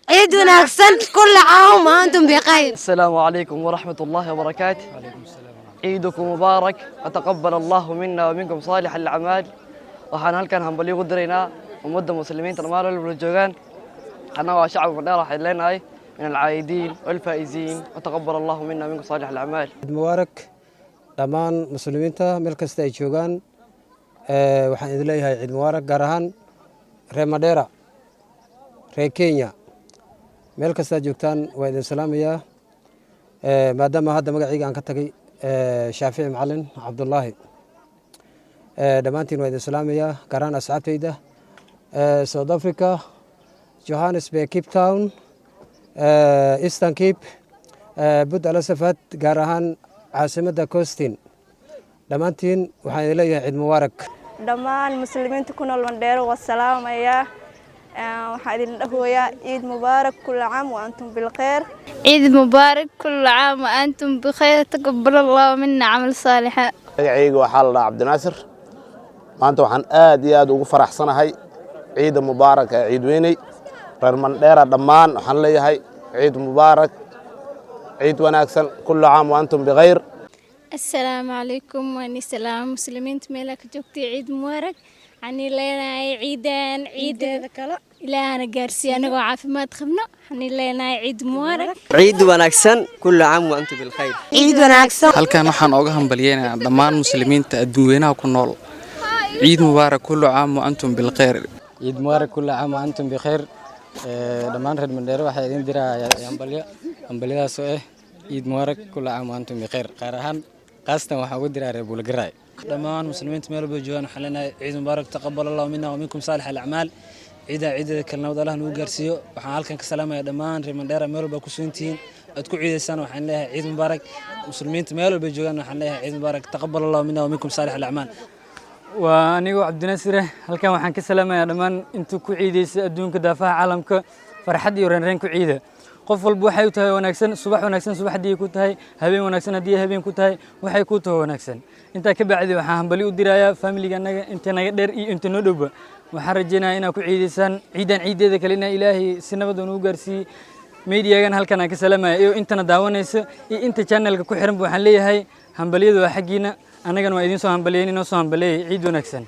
عيد وناكسن كل عام وأنتم بخير. السلام عليكم ورحمة الله وبركاته. عيدكم مبارك وتقبل الله منا ومنكم صالح الأعمال. وحنا هلكن هنبلي قدرنا ومدة مسلمين تنمال البلجوجان. أنا وشعب مدير راح لنا من العايدين والفائزين وتقبل الله منا ومنكم صالح الأعمال. عيد مبارك دمان مسلمين تا ملك استيجوجان waxaan idin leeyahay ciid mubaarak gaar ahaan reer Madeira reer Kenya meel kasta joogtaan waa idin salaamayaa maadaama hadda magacayga aan ka tagay Shaafici Macalin Cabdullaahi dhamaantiin waa idin salaamayaa gaar ahaan asxaabtayda South Africa Johannesburg Cape Town Eastern Cape Bud Alasafat gaar ahaan caasimadda Coastin dhamaantiin waxaan idin leeyahay ciid mubaarak dhammaan muslimiinta ku nool Mandheero waa salaamaya waxaan idin dhahoyaa ciid mubaarak kull caam wa antum bil khair ciid mubaarak kull caam wa antum bi khair taqabbal Allah minna amal salih magacaygu waxa la dhahaa Cabdinaasir maanta waxaan aad iyo aad ugu faraxsanahay ciid mubaarak ciid weynay reer Mandheera dhammaan waxaan leeyahay ciid mubaarak ciid wanaagsan kull caam wa antum bi khair. السلام عليكم واني سلام مسلمين ميلك جوكتي عيد مبارك عني لنا عيدان عيد كلا إلى أنا جارسي أنا وعافي ما تخبنا عني لنا عيد مبارك عيد وناكسن كل عام وأنتم بالخير. عيد وناكسن halkan waxaan uga hambalyeynaa dhammaan muslimiinta adduunweynaha ku nool ciid mubaarak kullu caam wa antum bil khair. ciid mubaarak kullu caam wa antum bi khair dhammaan reer Mandheero waxay idin dirayaan hambalyadaas oo ciid mubaarak kullu caam wa antum bi khair qaar ahaan قاستم وحاول دراري أبو الجراي. دمان مسلمين تميلوا بجوان حلنا عيد مبارك تقبل الله منا ومنكم صالح الأعمال. عيد كلنا وضله نوجرسيو وحال كان كسلامة يا دمان ريمانديرا ميلوا بكوسنتين تكون عيد السنة وحنا عيد مبارك مسلمين تميلوا بجوان وحنا عيد مبارك تقبل الله منا ومنكم صالح الأعمال. وأنا عبد الناصر هل كان وحنا كسلامة يا دمان أنتوا كعيد الدون كدافع عالمك فرحدي ورنرين كعيدة. qof walba waxay u tahay wanaagsan subax wanaagsan subaxdii ku tahay habeen wanaagsan hadii habeen ku tahay waxay ku tahay wanaagsan inta ka bacdi waxaan hambali u dirayaa family-ga naga inta naga dheer iyo inta noo dhowba waxaan rajaynayaa inaa ku ciideysan ciideeda kale inaa ilaahay si nabad u gaarsiiyo meediyagan halkan aan ka salaamayo iyo intana daawanayso iyo inta channel-ka ku xiran waxaan leeyahay hambaliyadu waa xaqiina anagana waa idin soo hambaliyeen inoo soo hambaleeyay ciid wanaagsan